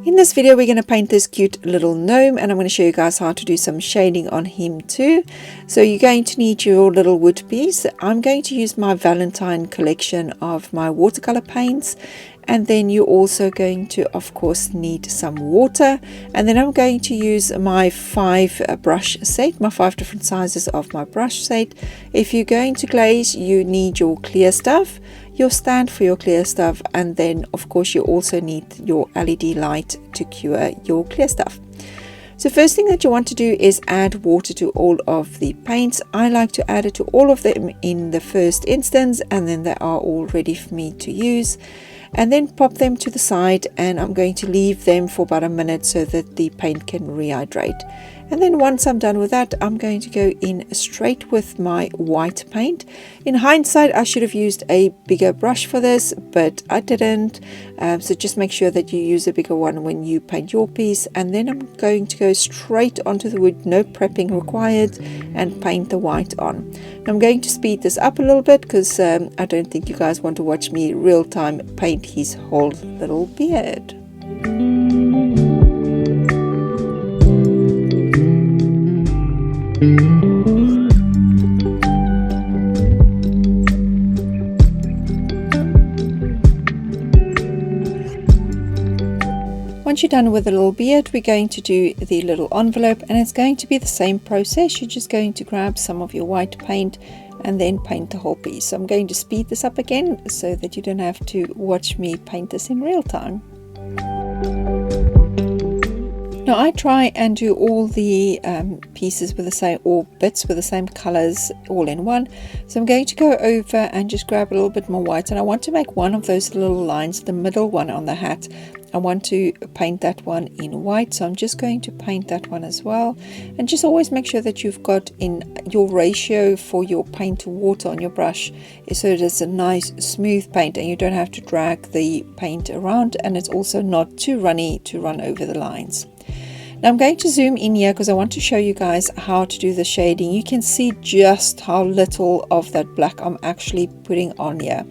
In this video we're going to paint this cute little gnome, and I'm going to show you guys how to do some shading on him too. So you're going to need your little wood piece. I'm going to use my Valentine collection of my watercolor paints, and then you're also going to of course need some water, and then I'm going to use my 5 brush set, my 5 different sizes of my brush set. If you're going to glaze, you need your clear stuff, your stand for your clear stuff, and then of course you also need your LED light to cure your clear stuff. So first thing that you want to do is add water to all of the paints. I like to add it to all of them in the first instance, and then they are all ready for me to use. And then pop them to the side, and I'm going to leave them for about a minute so that the paint can rehydrate. And then once I'm done with that, I'm going to go in straight with my white paint. In hindsight, I should have used a bigger brush for this, but I didn't. So just make sure that you use a bigger one when you paint your piece. And then I'm going to go straight onto the wood, no prepping required, and paint the white on. Now I'm going to speed this up a little bit because I don't think you guys want to watch me real time paint his whole little beard. Once you're done with the little beard, we're going to do the little envelope, and it's going to be the same process. You're just going to grab some of your white paint and then paint the whole piece. So I'm going to speed this up again so that you don't have to watch me paint this in real time. Now I try and do all the pieces with the same, or bits with the same colors all in one. So I'm going to go over and just grab a little bit more white, and I want to make one of those little lines, the middle one on the hat. I want to paint that one in white, so I'm just going to paint that one as well. And just always make sure that you've got in your ratio for your paint to water on your brush, so that it's a nice smooth paint and you don't have to drag the paint around, and it's also not too runny to run over the lines. Now I'm going to zoom in here because I want to show you guys how to do the shading. You can see just how little of that black I'm actually putting on here.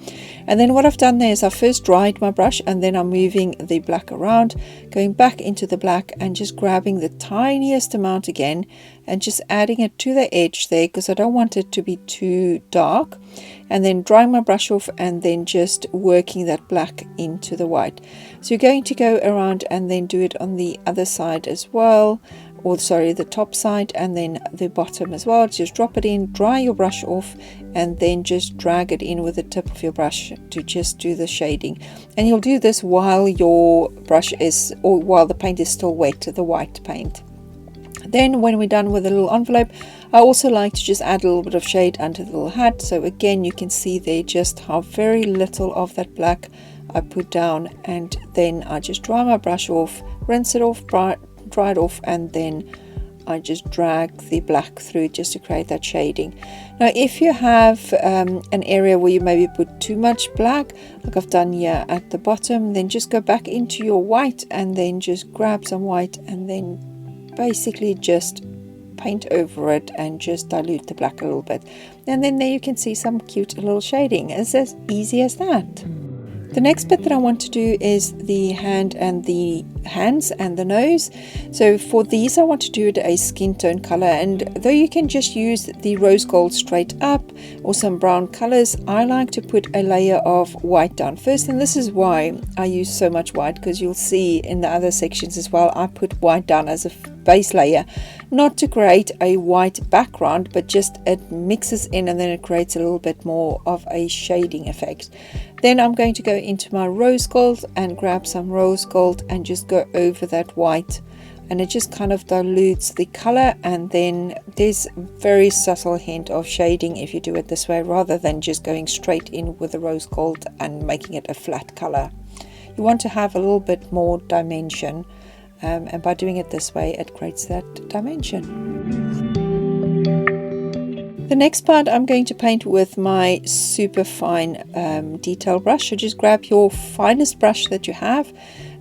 And then what I've done there is I first dried my brush, and then I'm moving the black around, going back into the black and just grabbing the tiniest amount again and just adding it to the edge there because I don't want it to be too dark. And then drying my brush off and then just working that black into the white. So you're going to go around and then do it on the other side as well, or sorry, the top side, and then the bottom as well. Just drop it in, dry your brush off, and then just drag it in with the tip of your brush to just do the shading. And you'll do this while your brush is, or while the paint is still wet, the white paint. Then when we're done with the little envelope, I also like to just add a little bit of shade under the little hat. So again, you can see there just how very little of that black I put down, and then I just dry my brush off, rinse it off, dry it off, and then I just drag the black through just to create that shading. Now if you have an area where you maybe put too much black, like I've done here at the bottom, then just go back into your white and then just grab some white and then basically just paint over it and just dilute the black a little bit, and then there you can see some cute little shading. It's as easy as that. The next bit that I want to do is the hand and the hands and the nose. So for these I want to do it a skin tone color, and though you can just use the rose gold straight up or some brown colors, I like to put a layer of white down first. And this is why I use so much white, because you'll see in the other sections as well, I put white down as a base layer, not to create a white background, but just it mixes in and then it creates a little bit more of a shading effect. Then I'm going to go into my rose gold and grab some rose gold and just go over that white, and it just kind of dilutes the color, and then there's a very subtle hint of shading if you do it this way rather than just going straight in with the rose gold and making it a flat color. You want to have a little bit more dimension, and by doing it this way it creates that dimension. The next part I'm going to paint with my super fine detail brush. So just grab your finest brush that you have,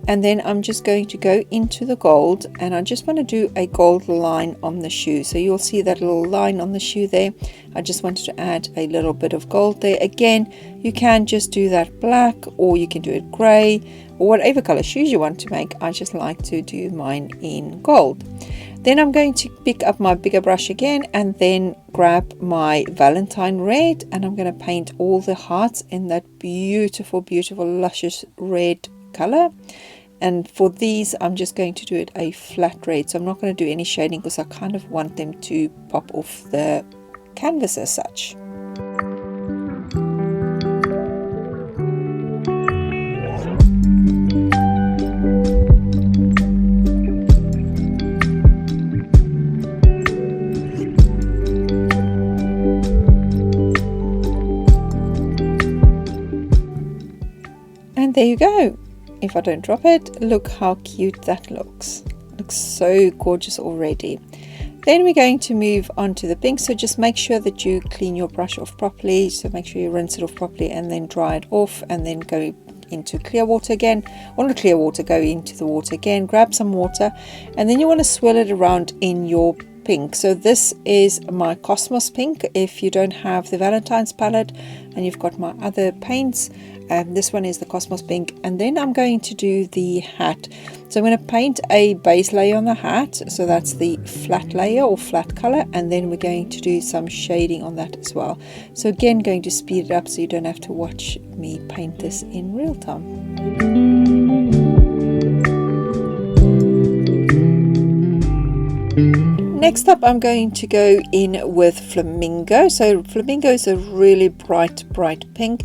and then I'm just going to go into the gold, and I just want to do a gold line on the shoe. So you'll see that little line on the shoe there. I just wanted to add a little bit of gold there. Again, you can just do that black, or you can do it grey, or whatever color shoes you want to make. I just like to do mine in gold. Then I'm going to pick up my bigger brush again and then grab my Valentine red, and I'm going to paint all the hearts in that beautiful, beautiful, luscious red color. And for these, I'm just going to do it a flat red. So I'm not going to do any shading because I kind of want them to pop off the canvas as such. And there you go. If I don't drop it, look how cute that looks. Looks so gorgeous already. Then we're going to move on to the pink. So just make sure that you clean your brush off properly. So make sure you rinse it off properly and then dry it off, and then go into clear water again. Or not clear water, go into the water again, grab some water, and then you want to swirl it around in your pink. So this is my Cosmos pink. If you don't have the Valentine's palette and you've got my other paints, this one is the Cosmos pink. And then I'm going to do the hat. So I'm going to paint a base layer on the hat, so that's the flat layer or flat color, and then we're going to do some shading on that as well. So again, going to speed it up so you don't have to watch me paint this in real time. Next up, I'm going to go in with Flamingo. So Flamingo is a really bright pink.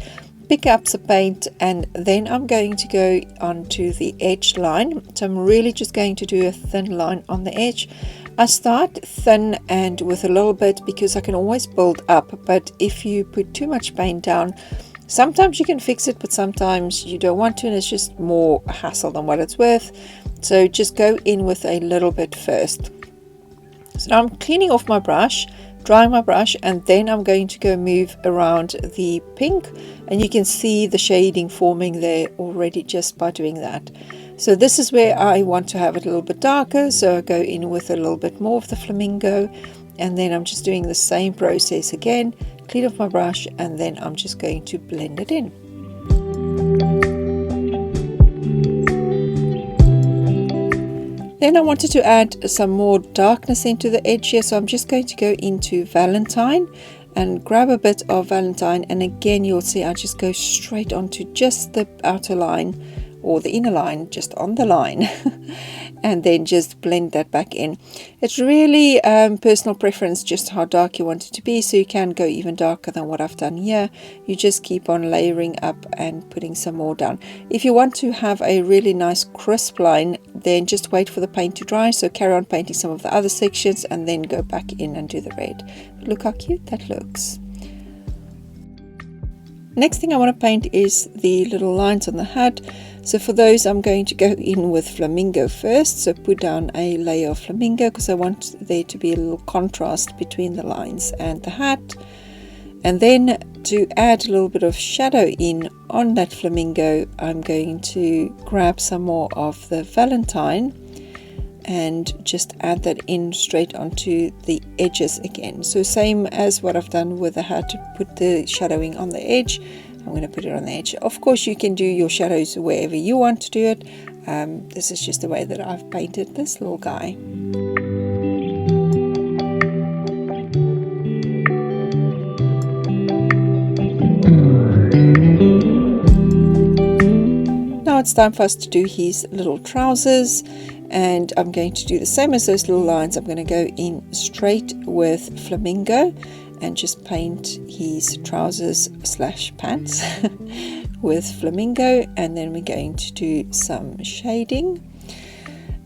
Pick up some paint, and then I'm going to go onto the edge line. So I'm really just going to do a thin line on the edge. I start thin and with a little bit because I can always build up, but if you put too much paint down, sometimes you can fix it, but sometimes you don't want to, and it's just more hassle than what it's worth. So just go in with a little bit first. So now I'm cleaning off my brush, drying my brush, and then I'm going to go move around the pink, and you can see the shading forming there already just by doing that. So this is where I want to have it a little bit darker, so I go in with a little bit more of the Flamingo, and then I'm just doing the same process again, clean off my brush, and then I'm just going to blend it in. Then I wanted to add some more darkness into the edge here, so I'm just going to go into Valentine and grab a bit of Valentine, and again you'll see I just go straight onto just the outer line or the inner line, just on the line, and then just blend that back in. It's really personal preference just how dark you want it to be, so you can go even darker than what I've done here. You just keep on layering up and putting some more down. If you want to have a really nice crisp line, then just wait for the paint to dry, so carry on painting some of the other sections and then go back in and do the red. But look how cute that looks. Next thing I want to paint is the little lines on the hat. So for those, I'm going to go in with Flamingo first. So put down a layer of Flamingo because I want there to be a little contrast between the lines and the hat. And then to add a little bit of shadow in on that Flamingo, I'm going to grab some more of the Valentine and just add that in straight onto the edges again. So same as what I've done with the hat, to put the shadowing on the edge, I'm going to put it on the edge. Of course you can do your shadows wherever you want to do it. This is just the way that I've painted this little guy. Now it's time for us to do his little trousers, and I'm going to do the same as those little lines. I'm going to go in straight with Flamingo and just paint his trousers / pants with Flamingo, and then we're going to do some shading.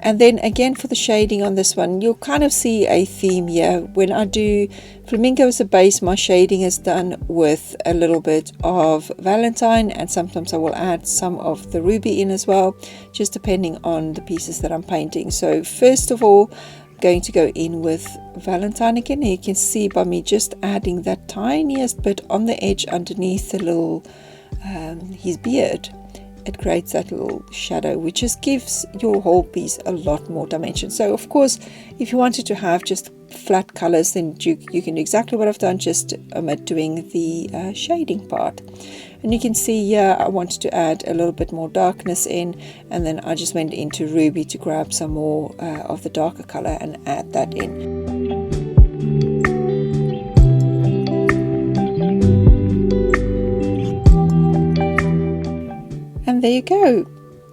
And then again for the shading on this one, you'll kind of see a theme here. When I do Flamingo as a base, my shading is done with a little bit of Valentine, and sometimes I will add some of the ruby in as well, just depending on the pieces that I'm painting. So first of all, I'm going to go in with Valentine again. You can see by me just adding that tiniest bit on the edge underneath the little his beard. It creates that little shadow, which just gives your whole piece a lot more dimension. So of course, if you wanted to have just flat colors, then you can do exactly what I've done, just omit doing the shading part. And you can see here I wanted to add a little bit more darkness in, and then I just went into Ruby to grab some more of the darker color and add that in. And there you go.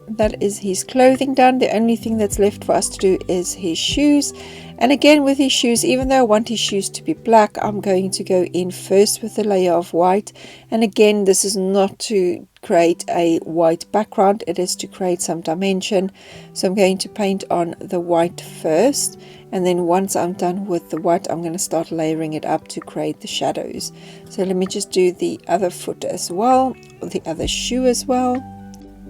That is his clothing done. The only thing that's left for us to do is his shoes. And again, with his shoes, even though I want his shoes to be black, I'm going to go in first with a layer of white. And again, this is not to create a white background, it is to create some dimension. So I'm going to paint on the white first, and then once I'm done with the white, I'm going to start layering it up to create the shadows. So let me just do the other foot as well, the other shoe as well.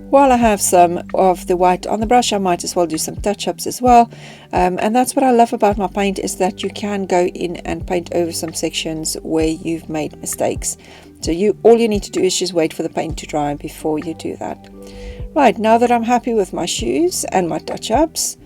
While I have some of the white on the brush, I might as well do some touch-ups as well. And that's what I love about my paint, is that you can go in and paint over some sections where you've made mistakes. So all you need to do is just wait for the paint to dry before you do that. Right, now that I'm happy with my shoes and my touch-ups,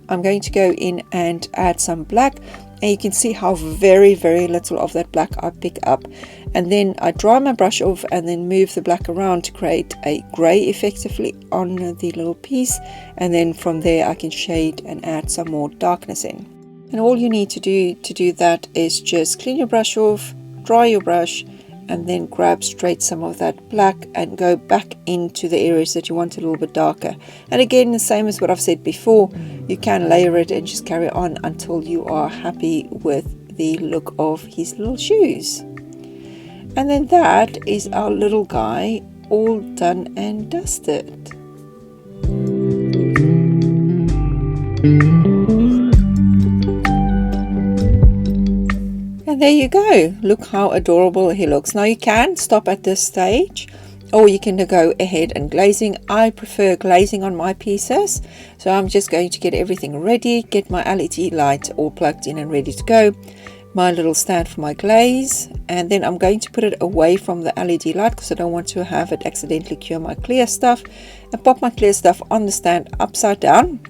I'm going to go in and add some black. And you can see how very little of that black I pick up, and then I dry my brush off and then move the black around to create a grey effectively on the little piece, and then from there I can shade and add some more darkness in. And all you need to do that is just clean your brush off, dry your brush, and then grab straight some of that black and go back into the areas that you want a little bit darker. And again, the same as what I've said before, you can layer it and just carry on until you are happy with the look of his little shoes. And then that is our little guy all done and dusted. And there you go, look how adorable he looks. Now you can stop at this stage, or you can go ahead and glazing. I prefer glazing on my pieces, so I'm just going to get everything ready, get my LED light all plugged in and ready to go, my little stand for my glaze, and then I'm going to put it away from the LED light because I don't want to have it accidentally cure my clear stuff, and pop my clear stuff on the stand upside down.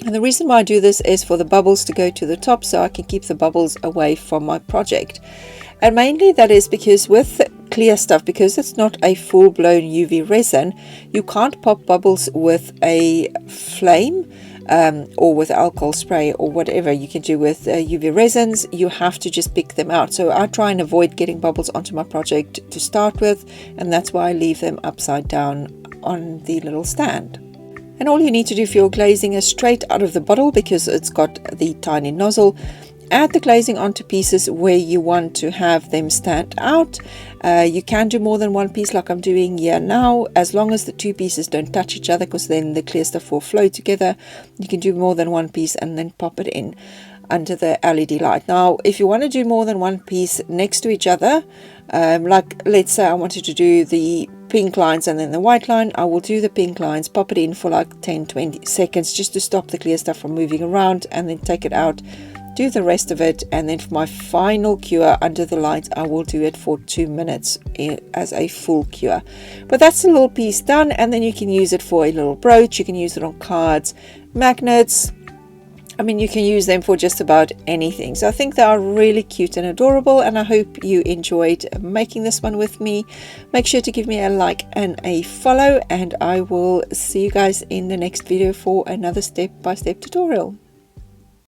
And the reason why I do this is for the bubbles to go to the top, so I can keep the bubbles away from my project. And mainly that is because with clear stuff, because it's not a full-blown UV resin, you can't pop bubbles with a flame or with alcohol spray or whatever you can do with UV resins. You have to just pick them out. So I try and avoid getting bubbles onto my project to start with, and that's why I leave them upside down on the little stand. And all you need to do for your glazing is straight out of the bottle, because it's got the tiny nozzle. Add the glazing onto pieces where you want to have them stand out. You can do more than one piece like I'm doing here now, as long as the two pieces don't touch each other, because then the clear stuff will flow together. You can do more than one piece and then pop it in under the LED light. Now if you want to do more than one piece next to each other, like let's say I wanted to do the pink lines and then the white line, I will do the pink lines, pop it in for like 10-20 seconds just to stop the clear stuff from moving around, and then take it out, do the rest of it, and then for my final cure under the light I will do it for 2 minutes as a full cure. But that's a little piece done, and then you can use it for a little brooch, you can use it on cards, magnets. I mean, you can use them for just about anything. So I think they are really cute and adorable, and I hope you enjoyed making this one with me. Make sure to give me a like and a follow, and I will see you guys in the next video for another step-by-step tutorial.